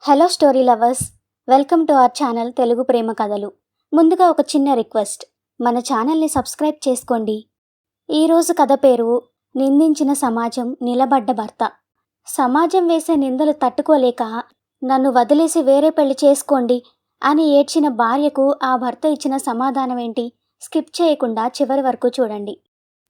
Hello story lovers, welcome to our channel Telugu Prema Kathalu. ముందుగా ఒక చిన్న రిక్వెస్ట్, మన ఛానల్ని సబ్స్క్రైబ్ చేసుకోండి. ఈరోజు కథ పేరు నిందించిన సమాజం, నిలబడ్డ భర్త. సమాజం వేసే నిందలు తట్టుకోలేక నన్ను వదిలేసి వేరే పెళ్లి చేసుకోండి అని ఏడ్చిన భార్యకు ఆ భర్త ఇచ్చిన సమాధానం ఏంటి? స్కిప్ చేయకుండా చివరి వరకు చూడండి.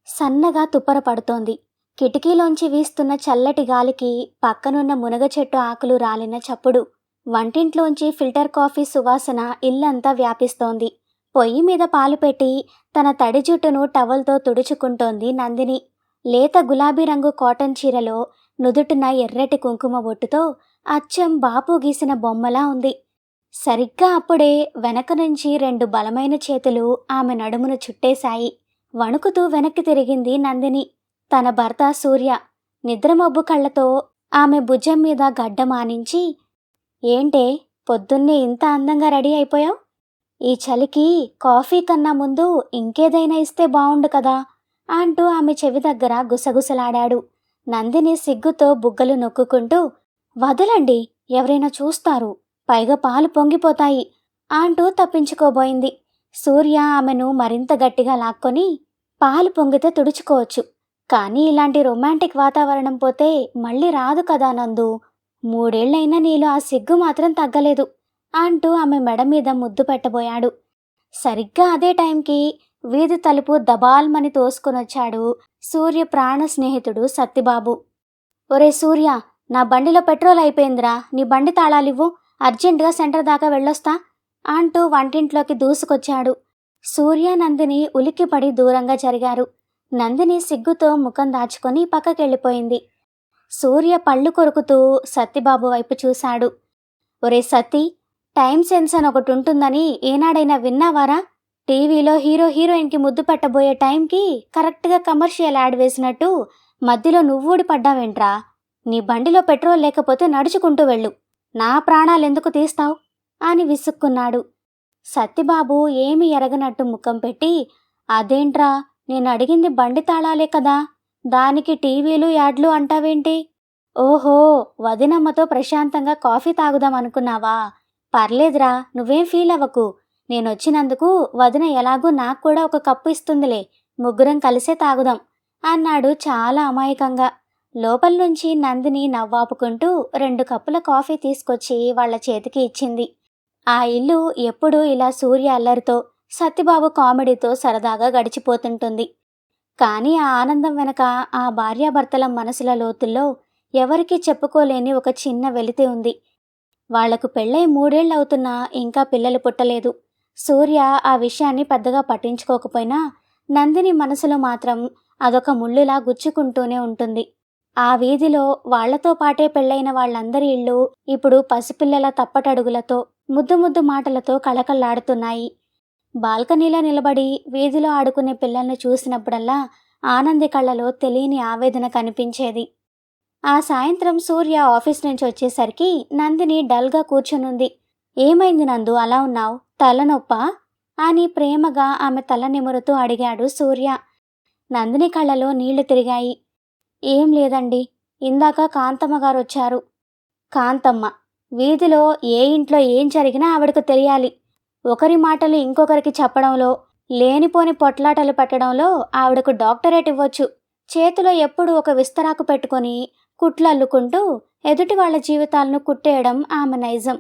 సన్నగా తుప్పర పడుతోంది. కిటికీలోంచి వీస్తున్న చల్లటి గాలికి పక్కనున్న మునగ చెట్టు ఆకులు రాలిన చప్పుడు, వంటింట్లోంచి ఫిల్టర్ కాఫీ సువాసన ఇల్లంతా వ్యాపిస్తోంది. పొయ్యి మీద పాలు పెట్టి తన తడి జుట్టును టవల్తో తుడుచుకుంటోంది నందిని. లేత గులాబీ రంగు కాటన్ చీరలో నుదుటిన ఎర్రటి కుంకుమ బొట్టుతో అచ్చం బాపు గీసిన బొమ్మలా ఉంది. సరిగ్గా అప్పుడే వెనక నుంచి 2 బలమైన చేతులు ఆమె నడుమును చుట్టేశాయి. వణుకుతూ వెనక్కి తిరిగింది నందిని. తన భర్త సూర్య నిద్రమబ్బు కళ్ళతో ఆమె భుజం మీద గడ్డమానించి, ఏంటే పొద్దున్నే ఇంత అందంగా రెడీ అయిపోయావు? ఈ చలికి కాఫీ కన్నా ముందు ఇంకేదైనా ఇస్తే బావుండు కదా అంటూ ఆమె చెవి దగ్గర గుసగుసలాడాడు. నందిని సిగ్గుతో బుగ్గలు నొక్కుకుంటూ, వదలండి, ఎవరైనా చూస్తారు, పైగా పాలు పొంగిపోతాయి అంటూ తప్పించుకోబోయింది. సూర్య ఆమెను మరింత గట్టిగా లాక్కొని, పాలు పొంగితే తుడుచుకోవచ్చు, కానీ ఇలాంటి రొమాంటిక్ వాతావరణం పోతే మళ్ళీ రాదు కదా నందు. 3 ఏళ్లైనా నీలో ఆ సిగ్గు మాత్రం తగ్గలేదు అంటూ ఆమె మెడ మీద ముద్దు పెట్టబోయాడు. సరిగ్గా అదే టైంకి వీధి తలుపు దబాల్మని తోసుకొనొచ్చాడు సూర్య ప్రాణ స్నేహితుడు సత్తిబాబు. ఒరే సూర్య, నా బండిలో పెట్రోల్ అయిపోయిందిరా, నీ బండి తాళాలివ్వు, అర్జెంటుగా సెంటర్ దాకా వెళ్ళొస్తా అంటూ వంటింట్లోకి దూసుకొచ్చాడు. సూర్య నందిని ఉలిక్కిపడి దూరంగా జరిగారు. నందిని సిగ్గుతో ముఖం దాచుకొని పక్కకెళ్ళిపోయింది. సూర్య పళ్ళు కొరుకుతూ సత్తిబాబు వైపు చూశాడు. ఒరే సత్తి, టైం సెన్స్ అని ఒకటి ఉంటుందని ఏనాడైనా విన్నావారా? టీవీలో హీరోయిన్కి ముద్దు పెట్టబోయే టైంకి కరెక్ట్గా కమర్షియల్ యాడ్ వేసినట్టు మధ్యలో నువ్వూడి పడ్డావేంట్రా? నీ బండిలో పెట్రోల్ లేకపోతే నడుచుకుంటూ వెళ్ళు, నా ప్రాణాలెందుకు తీస్తావు అని విసుక్కున్నాడు. సత్తిబాబు ఏమి ఎరగనట్టు ముఖం పెట్టి, అదేంట్రా, నేను అడిగింది బండి తాళాలే కదా, దానికి టీవీలు యాడ్లు అంటావేంటి? ఓహో, వదినమ్మతో ప్రశాంతంగా కాఫీ తాగుదాం అనుకున్నావా? పర్లేదురా, నువ్వేం ఫీల్ అవ్వకు, నేనొచ్చినందుకు వదిన ఎలాగూ నాకు కూడా ఒక కప్పు ఇస్తుందిలే, ముగ్గురం కలిసే తాగుదాం అన్నాడు చాలా అమాయకంగా. లోపల నుంచి నందిని నవ్వాపుకుంటూ 2 కప్పుల కాఫీ తీసుకొచ్చి వాళ్ల చేతికి ఇచ్చింది. ఆ ఇల్లు ఎప్పుడూ ఇలా సూర్య అల్లరితో, సత్తిబాబు కామెడీతో సరదాగా గడిచిపోతుంటుంది. కానీ ఆ ఆనందం వెనక ఆ భార్యాభర్తల మనసుల లోతుల్లో ఎవరికీ చెప్పుకోలేని ఒక చిన్న వెలితి ఉంది. వాళ్లకు పెళ్ళై 3 ఏళ్లవుతున్నా ఇంకా పిల్లలు పుట్టలేదు. సూర్య ఆ విషయాన్ని పెద్దగా పట్టించుకోకపోయినా నందిని మనసులో మాత్రం అదొక ముళ్ళులా గుచ్చుకుంటూనే ఉంటుంది. ఆ వీధిలో వాళ్లతో పాటే పెళ్ళైన వాళ్ళందరి ఇళ్ళు ఇప్పుడు పసిపిల్లల తప్పటడుగులతో, ముద్దు ముద్దు మాటలతో కళకళలాడుతున్నాయి. బాల్కనీలో నిలబడి వీధిలో ఆడుకునే పిల్లల్ని చూసినప్పుడల్లా ఆనంది కళ్ళలో తెలియని ఆవేదన కనిపించేది. ఆ సాయంత్రం సూర్య ఆఫీస్ నుంచి వచ్చేసరికి నందిని డల్గా కూర్చునుంది. ఏమైంది నందు, అలా ఉన్నావు? తలనొప్పా అని ప్రేమగా ఆమె తల నిమురుతూ అడిగాడు సూర్య. నందిని కళ్ళలో నీళ్లు తిరిగాయి. ఏం లేదండి, ఇందాక కాంతమ్మ గారు వచ్చారు. కాంతమ్మ? వీధిలో ఏ ఇంట్లో ఏం జరిగినా ఆవిడకు తెలియాలి. ఒకరి మాటలు ఇంకొకరికి చెప్పడంలో, లేనిపోని పొట్లాటలు పెట్టడంలో ఆవిడకు డాక్టరేట్ ఇవ్వచ్చు. చేతిలో ఎప్పుడూ ఒక విస్తరాకు పెట్టుకొని కుట్లల్లుకుంటూ ఎదుటి వాళ్ల జీవితాలను కుట్టేయడం ఆమె నైజం.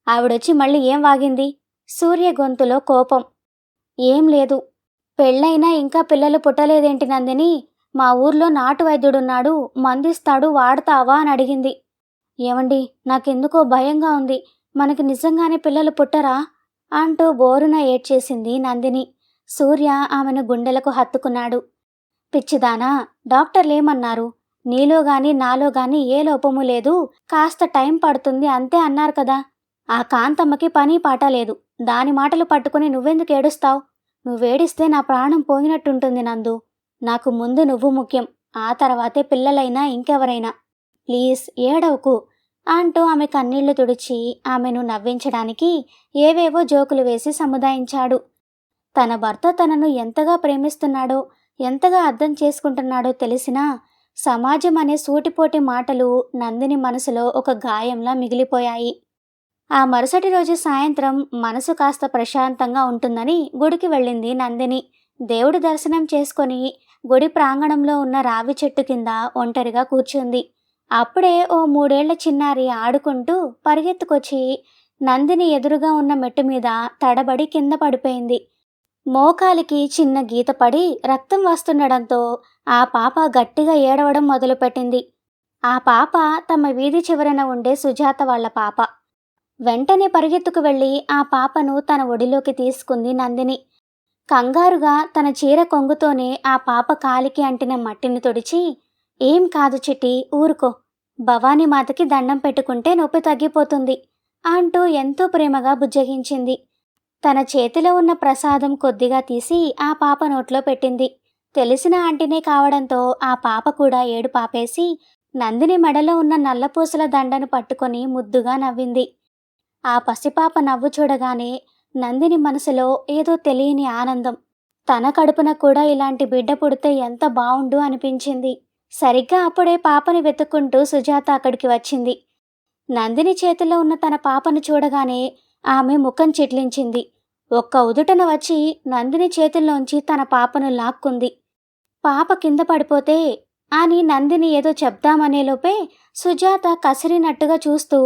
ఆవిడొచ్చి మళ్ళీ ఏం వాగింది? సూర్య గొంతులో కోపం. ఏం లేదు, పెళ్ళైనా ఇంకా పిల్లలు పుట్టలేదేంటి నందిని? మా ఊర్లో నాటు వైద్యుడున్నాడు, మందిస్తాడు, వాడతావా అని అడిగింది. ఏమండి, నాకెందుకో భయంగా ఉంది, మనకి నిజంగానే పిల్లలు పుట్టరా అంటూ బోరున ఏడ్చేసింది నందిని. సూర్య ఆమెను గుండెలకు హత్తుకున్నాడు. పిచ్చిదానా, డాక్టర్లేమన్నారు? నీలో గాని నాలో గాని ఏ లోపము లేదు, కాస్త టైం పడుతుంది అంతే అన్నారు కదా. ఆ కాంతమ్మకి పని పాట లేదు, దాని మాటలు పట్టుకుని నువ్వెందుకు ఏడుస్తావు? నువ్వేడిస్తే నా ప్రాణం పోయినట్టుంటుంది నందు. నాకు ముందు నువ్వు ముఖ్యం, ఆ తర్వాతే పిల్లలైనా ఇంకెవరైనా. ప్లీజ్ ఏడవకు అంటూ ఆమె కన్నీళ్లు తుడిచి ఆమెను నవ్వించడానికి ఏవేవో జోకులు వేసి సముదాయించాడు. తన భర్త తనను ఎంతగా ప్రేమిస్తున్నాడో, ఎంతగా అర్థం చేసుకుంటున్నాడో తెలిసినా సమాజం అనే సూటిపోటి మాటలు నందిని మనసులో ఒక గాయంలా మిగిలిపోయాయి. ఆ మరుసటి రోజు సాయంత్రం మనసు కాస్త ప్రశాంతంగా ఉంటుందని గుడికి వెళ్ళింది నందిని. దేవుడి దర్శనం చేసుకొని గుడి ప్రాంగణంలో ఉన్న రావి చెట్టు కింద ఒంటరిగా కూర్చుంది. అప్పుడే ఓ 3 ఏళ్ల చిన్నారి ఆడుకుంటూ పరిగెత్తుకొచ్చి నందిని ఎదురుగా ఉన్న మెట్టు మీద తడబడి కింద పడిపోయింది. మోకాలికి చిన్న గీత పడి రక్తం వస్తుండడంతో ఆ పాప గట్టిగా ఏడవడం మొదలుపెట్టింది. ఆ పాప తమ వీధి చివరన ఉండే సుజాత వాళ్ళ పాప. వెంటనే పరిగెత్తుకు వెళ్ళి ఆ పాపను తన ఒడిలోకి తీసుకుంది నందిని. కంగారుగా తన చీర కొంగుతోనే ఆ పాప కాలికి అంటిన మట్టిని తుడిచి, "ఏం కాదు చిట్టి, ఊరుకో. భవానీమాతకి దండం పెట్టుకుంటే నొప్పి తగ్గిపోతుంది" అంటూ ఎంతో ప్రేమగా బుజ్జగించింది. తన చేతిలో ఉన్న ప్రసాదం కొద్దిగా తీసి ఆ పాప నోట్లో పెట్టింది. తెలిసిన ఆంటీనే కావడంతో ఆ పాప కూడా ఏడుపు ఆపేసి నందిని మెడలో ఉన్న నల్లపూసల దండను పట్టుకొని ముద్దుగా నవ్వింది. ఆ పసిపాప నవ్వు చూడగానే నందిని మనసులో ఏదో తెలియని ఆనందం. తన కడుపున కూడా ఇలాంటి బిడ్డ పుడితే ఎంత బావుండు అనిపించింది. సరిగ్గా అప్పుడే పాపని వెతుక్కుంటూ సుజాత అక్కడికి వచ్చింది. నందిని చేతిలో ఉన్న తన పాపను చూడగానే ఆమె ముఖం చిట్లించింది. ఒక్క ఉదుటన వచ్చి నందిని చేతుల్లోంచి తన పాపను లాక్కుంది. పాప కింద పడిపోతే అని నందిని ఏదో చెప్దామనేలోపే సుజాత కసిరినట్టుగా చూస్తూ,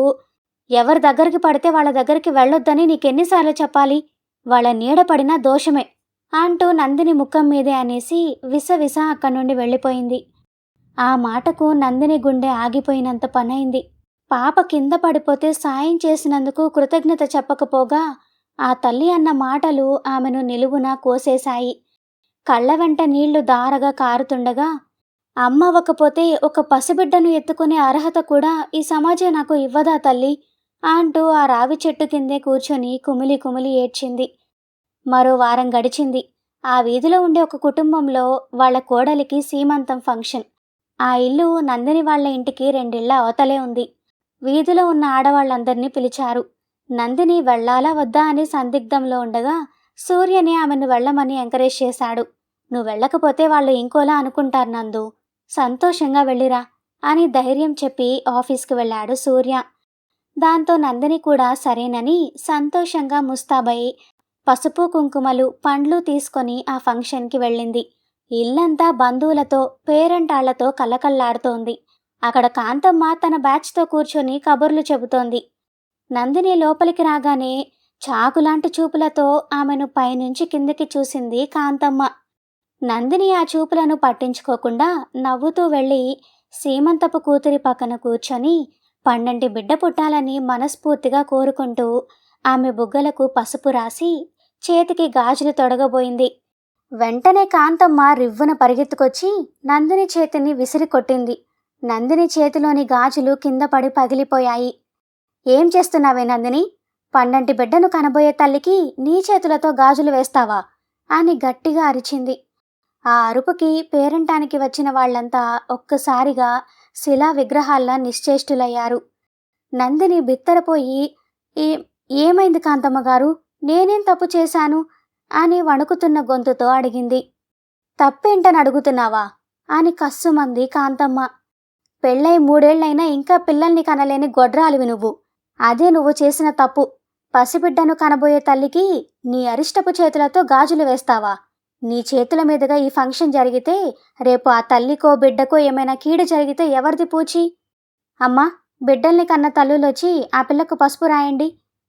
"ఎవరి దగ్గరికి పడితే వాళ్ళ దగ్గరికి వెళ్ళొద్దని నీకెన్నిసార్లు చెప్పాలి? వాళ్ళ నీడ పడినా దోషమే" అంటూ నందిని ముఖం మీదే అనేసి విసవిస అక్కడి నుండి వెళ్ళిపోయింది. ఆ మాటకు నందిని గుండె ఆగిపోయినంత పనైంది. పాప కింద పడిపోతే సాయం చేసినందుకు కృతజ్ఞత చెప్పకపోగా ఆ తల్లి అన్న మాటలు ఆమెను నిలువునా కోసేశాయి. కళ్ళ వెంట నీళ్లు ధారగా కారుతుండగా, "అమ్మవ్వకపోతే ఒక పసిబిడ్డను ఎత్తుకునే అర్హత కూడా ఈ సమాజం నాకు ఇవ్వదా తల్లి" అంటూ ఆ రావి చెట్టు కిందే కూర్చొని కుమిలి కుమిలి ఏడ్చింది. మరో వారం గడిచింది. ఆ వీధిలో ఉండే ఒక కుటుంబంలో వాళ్ళ కోడలికి సీమంతం ఫంక్షన్. ఆ ఇల్లు నందిని వాళ్ళ ఇంటికి 2 ఇళ్ల అవతలే ఉంది. వీధిలో ఉన్న ఆడవాళ్ళందర్నీ పిలిచారు. నందిని వెళ్ళాలా వద్దా అని సందిగ్ధంలో ఉండగా సూర్యని ఆమెను వెళ్ళమని ఎంకరేజ్ చేశాడు. "నువ్వు వెళ్ళకపోతే వాళ్ళు ఇంకోలా అనుకుంటారు నందు. సంతోషంగా వెళ్ళిరా" అని ధైర్యం చెప్పి ఆఫీస్కి వెళ్ళాడు సూర్య. దాంతో నందిని కూడా సరేనని సంతోషంగా ముస్తాబై పసుపు కుంకుమలు పండ్లు తీసుకొని ఆ ఫంక్షన్కి వెళ్ళింది. ఇల్లంతా బంధువులతో పేరంటాళ్లతో కలకల్లాడుతోంది. అక్కడ కాంతమ్మ తన బ్యాచ్తో కూర్చొని కబుర్లు చెబుతోంది. నందిని లోపలికి రాగానే చాకులాంటి చూపులతో ఆమెను పైనుంచి కిందకి చూసింది కాంతమ్మ. నందిని ఆ చూపులను పట్టించుకోకుండా నవ్వుతూ వెళ్ళి సీమంతపు కూతురి పక్కన కూర్చొని పండంటి బిడ్డ పుట్టాలని మనస్ఫూర్తిగా కోరుకుంటూ ఆమె బుగ్గలకు పసుపు రాసి చేతికి గాజులు తొడగబోయింది. వెంటనే కాంతమ్మ రివ్వున పరిగెత్తుకొచ్చి నందిని చేతిని విసిరి కొట్టింది. నందిని చేతిలోని గాజులు కింద పడి పగిలిపోయాయి. "ఏం చేస్తున్నావే నందిని? పండంటి బిడ్డను కనబోయే తల్లికి నీ చేతులతో గాజులు వేస్తావా?" అని గట్టిగా అరిచింది. ఆ అరుపుకి పేరంటానికి వచ్చిన వాళ్లంతా ఒక్కసారిగా శిలా విగ్రహాల్లా నిశ్చేష్టులయ్యారు. నందిని బిత్తరపోయి, ఏమైంది కాంతమ్మగారు? నేనేం తప్పు చేశాను?" అని వణుకుతున్న గొంతుతో అడిగింది. "తప్పేంటని అడుగుతున్నావా?" అని కస్సుమంది కాంతమ్మ. "పెళ్ళై 3 ఏళ్లైనా ఇంకా పిల్లల్ని కనలేని గొడ్రాలివి నువ్వు. అదే నువ్వు చేసిన తప్పు. పసిబిడ్డను కనబోయే తల్లికి నీ అరిష్టపు చేతులతో గాజులు వేస్తావా? నీ చేతుల మీదుగా ఈ ఫంక్షన్ జరిగితే రేపు ఆ తల్లికో బిడ్డకో ఏమైనా కీడు జరిగితే ఎవరిది పూచి? అమ్మా, బిడ్డల్ని కన్న తల్లులొచ్చి ఆ పిల్లకు పసుపు రాయండి.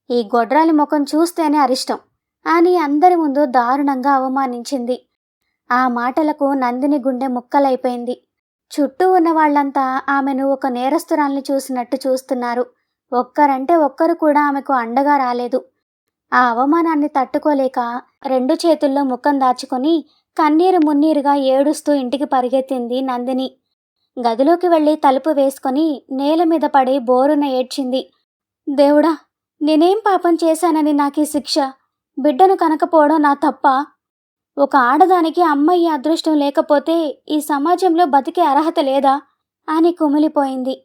ఈ గొడ్రాలి ముఖం చూస్తేనే అరిష్టం" అని అందరి ముందు దారుణంగా అవమానించింది. ఆ మాటలకు నందిని గుండె ముక్కలైపోయింది. చుట్టూ ఉన్న వాళ్లంతా ఆమెను ఒక నేరస్తురాల్ని చూసినట్టు చూస్తున్నారు. ఒక్కరంటే ఒక్కరు కూడా ఆమెకు అండగా రాలేదు. ఆ అవమానాన్ని తట్టుకోలేక 2 చేతుల్లో ముఖం దాచుకొని కన్నీరు మున్నీరుగా ఏడుస్తూ ఇంటికి పరిగెత్తింది నందిని. గదిలోకి వెళ్ళి తలుపు వేసుకొని నేల మీద పడి బోరున ఏడ్చింది. "దేవుడా, నేనేం పాపం చేశానని నాకీ శిక్ష? బిడ్డను కనకపోవడం నా తప్పా? ఒక ఆడదానికి అమ్మయ్యే అదృష్టం లేకపోతే ఈ సమాజంలో బతికే అర్హత లేదా?" అని కుమిలిపోయింది.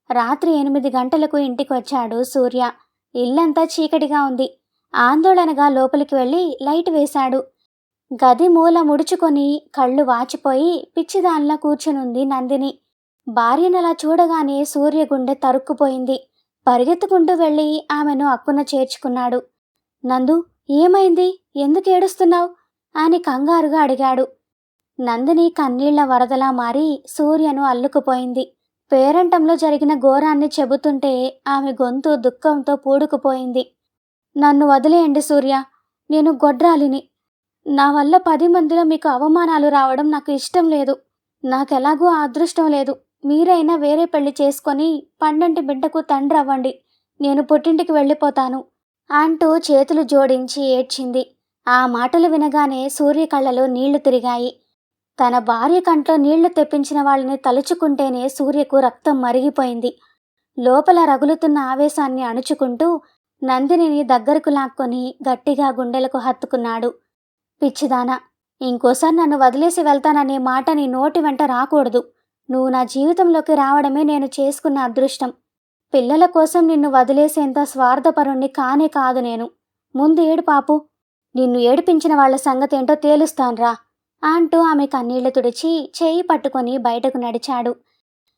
రాత్రి 8 గంటలకు ఇంటికొచ్చాడు సూర్య. ఇల్లంతా చీకటిగా ఉంది. ఆందోళనగా లోపలికి వెళ్ళి లైట్ వేశాడు. గది మూల ముడుచుకొని కళ్ళు వాచిపోయి పిచ్చిదానిలా కూర్చునుంది నందిని. భార్యనలా చూడగానే సూర్య గుండె తరుక్కుపోయింది. పరిగెత్తుకుంటూ వెళ్ళి ఆమెను అక్కున చేర్చుకున్నాడు. నందు, ఏమైంది? ఎందుకేడుస్తున్నావు? అని కంగారుగా అడిగాడు. నందిని కన్నీళ్ల వరదలా మారి సూర్యను అల్లుకుపోయింది. పేరంటంలో జరిగిన ఘోరాన్ని చెబుతుంటే ఆమె గొంతు దుఃఖంతో పూడుకుపోయింది. నన్ను వదిలేయండి సూర్య, నేను గొడ్రాలిని. నా వల్ల 10 మందిలో మీకు అవమానాలు రావడం నాకు ఇష్టం లేదు. నాకెలాగూ ఆ అదృష్టం లేదు. మీరైనా వేరే పెళ్లి చేసుకొని పండంటి బిడ్డకు తండ్రి అవ్వండి. నేను పుట్టింటికి వెళ్ళిపోతాను అంటూ చేతులు జోడించి ఏడ్చింది. ఆ మాటలు వినగానే సూర్య కళ్ళలో నీళ్లు తిరిగాయి. తన భార్య కంట్లో నీళ్లు తెప్పించిన వాళ్ళని తలుచుకుంటేనే సూర్యకు రక్తం మరిగిపోయింది. లోపల రగులుతున్న ఆవేశాన్ని అణుచుకుంటూ నందినిని దగ్గరకు లాక్కొని గట్టిగా గుండెలకు హత్తుకున్నాడు. పిచ్చిదానా, ఇంకోసారి నన్ను వదిలేసి వెళ్తాననే మాట నీ నోటి వెంట రాకూడదు. నువ్వు నా జీవితంలోకి రావడమే నేను చేసుకున్న అదృష్టం. పిల్లల కోసం నిన్ను వదిలేసేంత స్వార్థపరుణ్ణి కానే కాదు నేను. ముందు ఏడు పాపు, నిన్ను ఏడిపించిన వాళ్ల సంగతేంటో తేలుస్తాన్రా అంటూ ఆమె కన్నీళ్లు తుడిచి చేయి పట్టుకొని బయటకు నడిచాడు.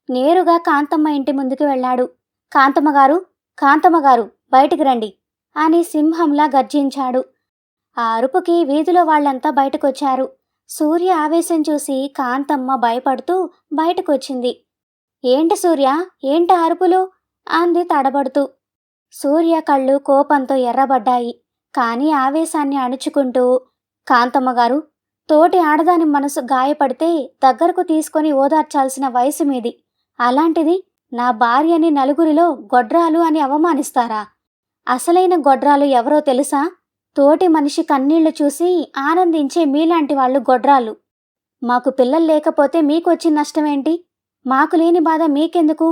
నేరుగా కాంతమ్మ ఇంటి ముందుకు వెళ్ళాడు. కాంతమ్మగారు, కాంతమ్మగారు, బయటికి రండి అని సింహంలా గర్జించాడు. ఆ అరుపుకి వీధిలో వాళ్లంతా బయటకొచ్చారు. సూర్య ఆవేశం చూసి కాంతమ్మ భయపడుతూ బయటకొచ్చింది. ఏంటి సూర్య, ఏంటి అరుపులు? అంది తడబడుతూ. సూర్య కళ్ళు కోపంతో ఎర్రబడ్డాయి. కానీ ఆవేశాన్ని అణుచుకుంటూ, కాంతమ్మగారు, తోటి ఆడదాని మనసు గాయపడితే దగ్గరకు తీసుకొని ఓదార్చాల్సిన వయసు మీది. అలాంటిది నా భార్యని నలుగురిలో గొడ్రాలు అని అవమానిస్తారా? అసలైన గొడ్రాలు ఎవరో తెలుసా? తోటి మనిషి కన్నీళ్లు చూసి ఆనందించే మీలాంటి వాళ్ళు గొడ్రాలు. మాకు పిల్లలు లేకపోతే మీకొచ్చిన నష్టమేంటి? మాకు లేని బాధ మీకెందుకు?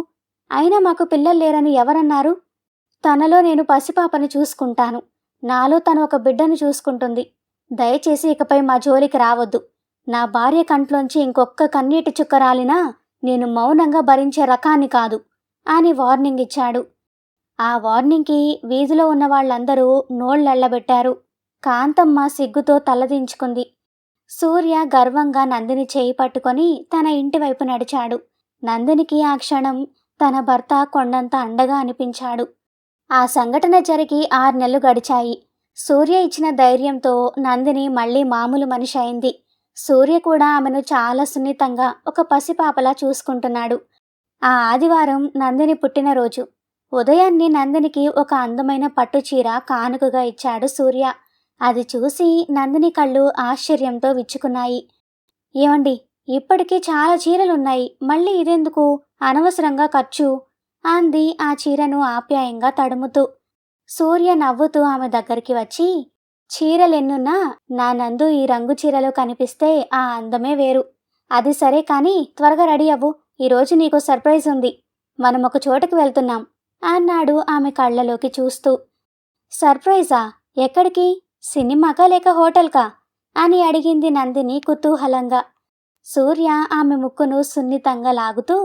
అయినా మాకు పిల్లలు లేరని ఎవరన్నారు? తనలో నేను పసిపాపని చూసుకుంటాను. నాలో తను ఒక బిడ్డను చూసుకుంటుంది. దయచేసి ఇకపై మా జోలికి రావద్దు. నా భార్య కంట్లోంచి ఇంకొక్క కన్నీటి చుక్క రాలినా నేను మౌనంగా భరించే రకాన్ని కాదు అని వార్నింగ్ ఇచ్చాడు. ఆ వార్నింగ్కి వీధిలో ఉన్న వాళ్ళందరూ నోళ్లెళ్లబెట్టారు. కాంతమ్మ సిగ్గుతో తలదించుకుంది. సూర్య గర్వంగా నందిని చేయి పట్టుకొని తన ఇంటివైపు నడిచాడు. నందినికి ఆ క్షణం తన భర్త కొండంత అండగా అనిపించాడు. ఆ సంఘటన జరిగి 6 నెలలు గడిచాయి. సూర్య ఇచ్చిన ధైర్యంతో నందిని మళ్లీ మామూలు మనిషి అయింది. సూర్య కూడా ఆమెను చాలా సున్నితంగా ఒక పసిపాపలా చూసుకుంటున్నాడు. ఆ ఆదివారం నందిని పుట్టినరోజు. ఉదయాన్నే నందినికి ఒక అందమైన పట్టుచీర కానుకగా ఇచ్చాడు సూర్య. అది చూసి నందిని కళ్ళు ఆశ్చర్యంతో విచ్చుకున్నాయి. ఏమండి, ఇప్పటికీ చాలా చీరలున్నాయి, మళ్ళీ ఇదెందుకు? అనవసరంగా ఖర్చు అంది ఆ చీరను ఆప్యాయంగా తడుముతూ. సూర్య నవ్వుతూ ఆమె దగ్గరికి వచ్చి, చీరలెన్నున్నా నా నందు ఈ రంగు చీరలో కనిపిస్తే ఆ అందమే వేరు. అది సరే కానీ త్వరగా రెడీ అవ్వు, ఈరోజు నీకు సర్ప్రైజ్ ఉంది. మనం ఒక చోటకి వెళ్తున్నాం అన్నాడు ఆమె కళ్ళలోకి చూస్తూ. సర్ప్రైజా? ఎక్కడికి? సినిమాకా లేక హోటల్కా అని అడిగింది నందిని కుతూహలంగా. సూర్య ఆమె ముక్కును సున్నితంగా లాగుతూ,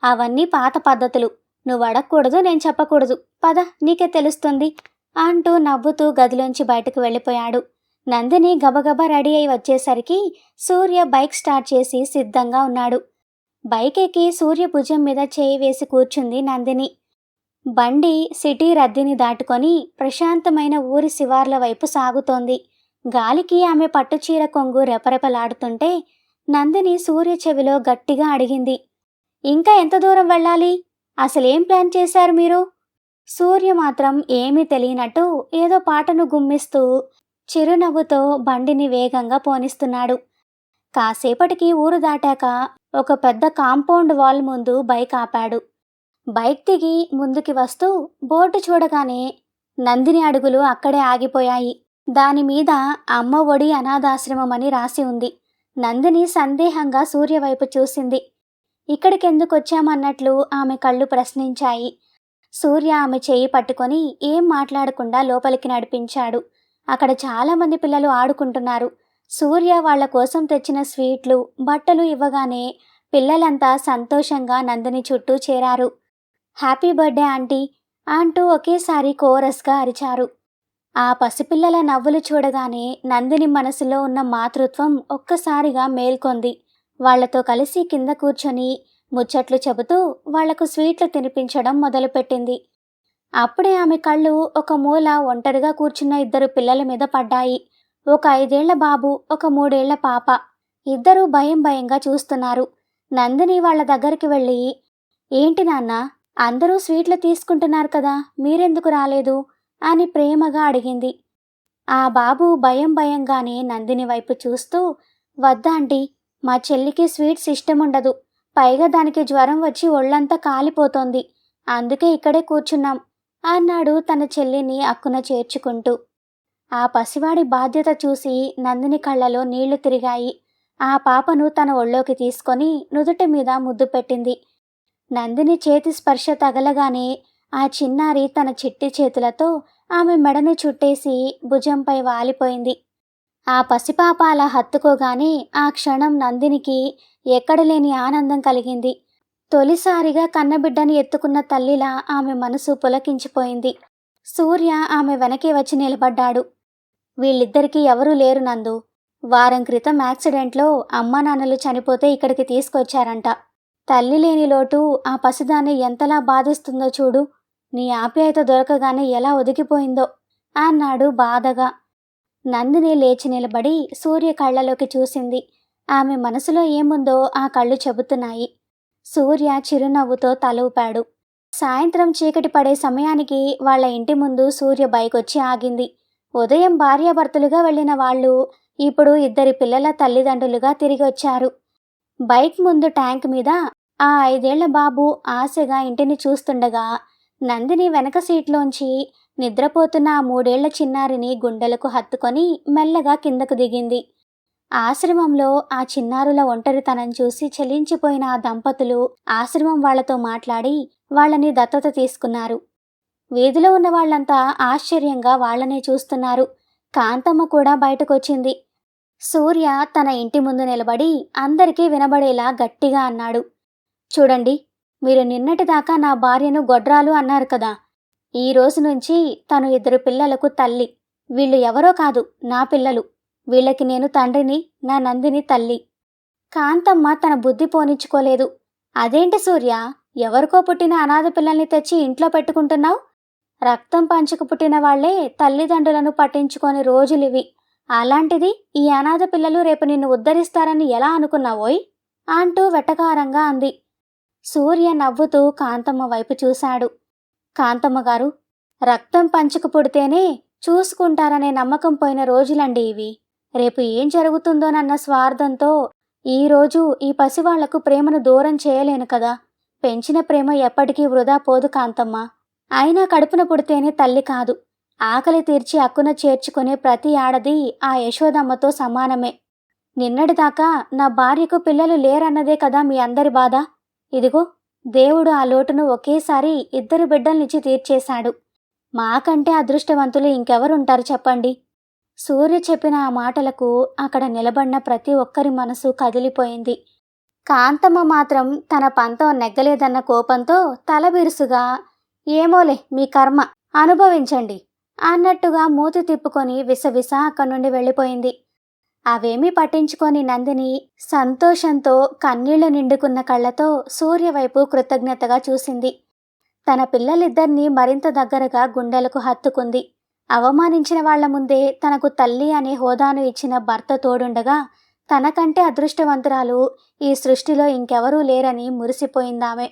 అవన్నీ పాత పద్ధతులు. నువ్వు అడగకూడదు, నేను చెప్పకూడదు. పద, నీకే తెలుస్తుంది అంటూ నవ్వుతూ గదిలోంచి బయటకు వెళ్ళిపోయాడు. నందిని గబగబా రెడీ అయి వచ్చేసరికి సూర్య బైక్ స్టార్ట్ చేసి సిద్ధంగా ఉన్నాడు. బైక్ ఎక్కి సూర్య భుజం మీద చేయి వేసి కూర్చుంది నందిని. బండి సిటీ రద్దీని దాటుకొని ప్రశాంతమైన ఊరి శివార్ల వైపు సాగుతోంది. గాలికి ఆమె పట్టుచీర కొంగు రెపరెపలాడుతుంటే నందిని సూర్య చెవిలో గట్టిగా అడిగింది, ఇంకా ఎంత దూరం వెళ్ళాలి? అసలేం ప్లాన్ చేశారు మీరు? సూర్య మాత్రం ఏమీ తెలియనట్టు ఏదో పాటను గుమ్మిస్తూ చిరునవ్వుతో బండిని వేగంగా పోనిస్తున్నాడు. కాసేపటికి ఊరు దాటాక ఒక పెద్ద కాంపౌండ్ వాల్ ముందు బైక్ ఆపాడు. బైక్ దిగి ముందుకి వస్తూ బోర్డు చూడగానే నందిని అడుగులు అక్కడే ఆగిపోయాయి. దానిమీద అమ్మ ఒడి అనాథాశ్రమం అని రాసి ఉంది. నందిని సందేహంగా సూర్య వైపు చూసింది. ఇక్కడికెందుకొచ్చామన్నట్లు ఆమె కళ్ళు ప్రశ్నించాయి. సూర్య ఆమె చేయి పట్టుకొని ఏం మాట్లాడకుండా లోపలికి నడిపించాడు. అక్కడ చాలామంది పిల్లలు ఆడుకుంటున్నారు. సూర్య వాళ్ల కోసం తెచ్చిన స్వీట్లు, బట్టలు ఇవ్వగానే పిల్లలంతా సంతోషంగా నందిని చుట్టూ చేరారు. హ్యాపీ బర్త్డే ఆంటీ అంటూ ఒకేసారి కోరస్గా అరిచారు. ఆ పసిపిల్లల నవ్వులు చూడగానే నందిని మనసులో ఉన్న మాతృత్వం ఒక్కసారిగా మేల్కొంది. వాళ్లతో కలిసి కింద కూర్చొని ముచ్చట్లు చెబుతూ వాళ్లకు స్వీట్లు తినిపించడం మొదలుపెట్టింది. అప్పుడే ఆమె కళ్ళు ఒక మూల ఒంటరిగా కూర్చున్న ఇద్దరు పిల్లల మీద పడ్డాయి. ఒక 5 ఏళ్ల బాబు, ఒక 3 ఏళ్ల పాప. ఇద్దరూ భయం భయంగా చూస్తున్నారు. నందిని వాళ్ళ దగ్గరికి వెళ్ళి, ఏంటి నాన్న, అందరూ స్వీట్లు తీసుకుంటున్నారు కదా, మీరెందుకు రాలేదు అని ప్రేమగా అడిగింది. ఆ బాబు భయం భయంగానే నందిని వైపు చూస్తూ, వద్దాంటీ, మా చెల్లికి స్వీట్స్ ఇష్టముండదు. పైగా దానికి జ్వరం వచ్చి ఒళ్ళంతా కాలిపోతోంది. అందుకే ఇక్కడే కూర్చున్నాం అన్నాడు తన చెల్లిని అక్కున చేర్చుకుంటూ. ఆ పసివాడి బాధ్యత చూసి నందిని కళ్ళలో నీళ్లు తిరిగాయి. ఆ పాపను తన ఒళ్ళోకి తీసుకొని నుదుటి మీద ముద్దు పెట్టింది. నందిని చేతి స్పర్శ తగలగానే ఆ చిన్నారి తన చిట్టి చేతులతో ఆమె మెడను చుట్టేసి భుజంపై వాలిపోయింది. ఆ పసిపాప అలా హత్తుకోగానే ఆ క్షణం నందినికి ఎక్కడలేని ఆనందం కలిగింది. తొలిసారిగా కన్నబిడ్డని ఎత్తుకున్న తల్లిలా ఆమె మనసు పులకించిపోయింది. సూర్య ఆమె వెనకే వచ్చి నిలబడ్డాడు. వీళ్ళిద్దరికీ ఎవరూ లేరు నందు. వారం క్రితం యాక్సిడెంట్లో అమ్మా నాన్నలు చనిపోతే ఇక్కడికి తీసుకొచ్చారంట. తల్లి లేని లోటు ఆ పసిదాన్ని ఎంతలా బాధిస్తుందో చూడు. నీ ఆప్యాయత దొరకగానే ఎలా ఒదిగిపోయిందో అన్నాడు బాధగా. నందిని లేచి నిలబడి సూర్య కళ్ళలోకి చూసింది. ఆమె మనసులో ఏముందో ఆ కళ్ళు చెబుతున్నాయి. సూర్య చిరునవ్వుతో తల ఊపాడు. సాయంత్రం చీకటి పడే సమయానికి వాళ్ళ ఇంటి ముందు సూర్య బైక్ వచ్చి ఆగింది. ఉదయం భార్యాభర్తలుగా వెళ్లిన వాళ్ళు ఇప్పుడు ఇద్దరి పిల్లల తల్లిదండ్రులుగా తిరిగి వచ్చారు. బైక్ ముందు ట్యాంక్ మీద ఆ 5 ఏళ్ల బాబు ఆశగా ఇంటిని చూస్తుండగా నందిని వెనక సీట్లోంచి నిద్రపోతున్న ఆ 3 ఏళ్ల చిన్నారిని గుండెలకు హత్తుకొని మెల్లగా కిందకు దిగింది. ఆశ్రమంలో ఆ చిన్నారుల ఒంటరితనం చూసి చలించిపోయిన ఆ దంపతులు ఆశ్రమం వాళ్లతో మాట్లాడి వాళ్ళని దత్తత తీసుకున్నారు. వీధిలో ఉన్న వాళ్ళంతా ఆశ్చర్యంగా వాళ్లనే చూస్తున్నారు. కాంతమ్మ కూడా బయటకొచ్చింది. సూర్య తన ఇంటి ముందు నిలబడి అందరికీ వినబడేలా గట్టిగా అన్నాడు, చూడండి, మీరు నిన్నటిదాకా నా భార్యను గొడ్రాలు అన్నారు కదా. ఈ రోజు నుంచి తను 2 పిల్లలకు తల్లి. వీళ్ళు ఎవరో కాదు, నా పిల్లలు. వీళ్ళకి నేను తండ్రిని, నా నందిని తల్లి. కాంతమ్మ తన బుద్ధి పోనిచ్చుకోలేదు. అదేంటి సూర్య, ఎవరికో పుట్టిన అనాథ పిల్లల్ని తెచ్చి ఇంట్లో పెట్టుకుంటున్నావు? రక్తం పంచుకు పుట్టిన వాళ్లే తల్లిదండ్రులను పట్టించుకొని రోజులివి. అలాంటిది ఈ అనాథ పిల్లలు రేపు నిన్ను ఉద్ధరిస్తారని ఎలా అనుకున్నావోయ్ అంటూ వెటకారంగా అంది. సూర్య నవ్వుతూ కాంతమ్మ వైపు చూశాడు. కాంతమ్మ గారు, రక్తం పంచుకు పుడితేనే చూసుకుంటారనే నమ్మకం పోయిన రోజులండి ఇవి. రేపు ఏం జరుగుతుందోనన్న స్వార్థంతో ఈరోజు ఈ పసివాళ్లకు ప్రేమను దూరం చేయలేను కదా. పెంచిన ప్రేమ ఎప్పటికీ వృధా పోదు కాంతమ్మ. అయినా కడుపున పుడితేనే తల్లి కాదు. ఆకలి తీర్చి అక్కున చేర్చుకునే ప్రతి ఆడది ఆ యశోదమ్మతో సమానమే. నిన్నటిదాకా నా భార్యకు పిల్లలు లేరన్నదే కదా మీ అందరి బాధ. ఇదిగో దేవుడు ఆ లోటును ఒకేసారి 2 బిడ్డల్నిచ్చి తీర్చేశాడు. మాకంటే అదృష్టవంతులు ఇంకెవరుంటారు చెప్పండి. సూర్య చెప్పిన ఆ మాటలకు అక్కడ నిలబడిన ప్రతి ఒక్కరి మనసు కదిలిపోయింది. కాంతమ్మ మాత్రం తన పంతం నెగ్గలేదన్న కోపంతో తలబిరుసుగా, ఏమోలే మీ కర్మ, అనుభవించండి అన్నట్టుగా మూతి తిప్పుకొని విసవిస అక్కడి నుండి వెళ్ళిపోయింది. అవేమీ పట్టించుకొని నందిని సంతోషంతో కన్నీళ్లు నిండుకున్న కళ్లతో సూర్య వైపు కృతజ్ఞతగా చూసింది. తన పిల్లలిద్దరినీ మరింత దగ్గరగా గుండెలకు హత్తుకుంది. అవమానించిన వాళ్ల ముందే తనకు తల్లి అనే హోదాను ఇచ్చిన భర్త తోడుండగా తనకంటే అదృష్టవంతురాలు ఈ సృష్టిలో ఇంకెవరూ లేరని మురిసిపోయిందామె.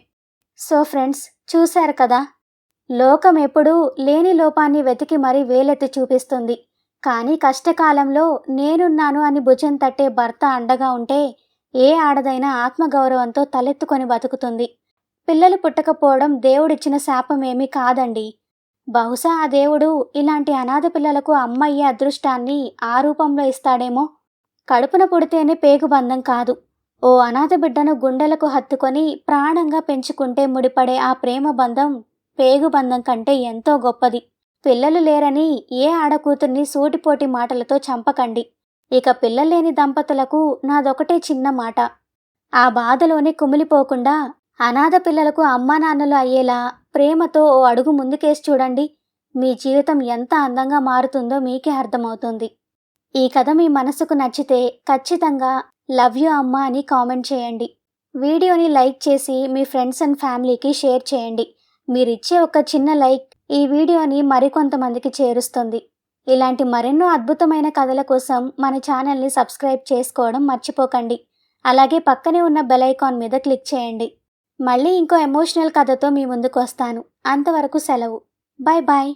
సో ఫ్రెండ్స్, చూశారు కదా, లోకం ఎప్పుడూ లేని లోపాన్ని వెతికి మరీ వేలెత్తి చూపిస్తుంది. కానీ కష్టకాలంలో నేనున్నాను అని భుజం తట్టే భర్త అండగా ఉంటే ఏ ఆడదైనా ఆత్మగౌరవంతో తలెత్తుకొని బతుకుతుంది. పిల్లలు పుట్టకపోవడం దేవుడిచ్చిన శాపమేమీ కాదండి. బహుశా ఆ దేవుడు ఇలాంటి అనాథ పిల్లలకు అమ్మయ్యే అదృష్టాన్ని ఆ రూపంలో ఇస్తాడేమో. కడుపున పుడితేనే పేగుబంధం కాదు. ఓ అనాథ బిడ్డను గుండెలకు హత్తుకొని ప్రాణంగా పెంచుకుంటే ముడిపడే ఆ ప్రేమ బంధం పేగుబంధం కంటే ఎంతో గొప్పది. పిల్లలు లేరని ఏ ఆడకూతుర్ని సూటిపోటి మాటలతో చంపకండి. ఇక పిల్లలేని దంపతులకు నాదొకటే చిన్న మాట, ఆ బాధలోనే కుమిలిపోకుండా అనాథ పిల్లలకు అమ్మా నాన్నలు అయ్యేలా ప్రేమతో ఓ అడుగు ముందుకేసి చూడండి. మీ జీవితం ఎంత అందంగా మారుతుందో మీకే అర్థమవుతుంది. ఈ కథ మీ మనసుకు నచ్చితే ఖచ్చితంగా లవ్ యూ అమ్మా అని కామెంట్ చేయండి. వీడియోని లైక్ చేసి మీ ఫ్రెండ్స్ అండ్ ఫ్యామిలీకి షేర్ చేయండి. మీరిచ్చే ఒక చిన్న లైక్ ఈ వీడియోని మరికొంతమందికి చేరుస్తుంది. ఇలాంటి మరెన్నో అద్భుతమైన కథల కోసం మన ఛానల్ని సబ్స్క్రైబ్ చేసుకోవడం మర్చిపోకండి. అలాగే పక్కనే ఉన్న బెల్ ఐకాన్ మీద క్లిక్ చేయండి. మళ్ళీ ఇంకో ఎమోషనల్ కథతో మీ ముందుకు వస్తాను. అంతవరకు సెలవు. Bye bye.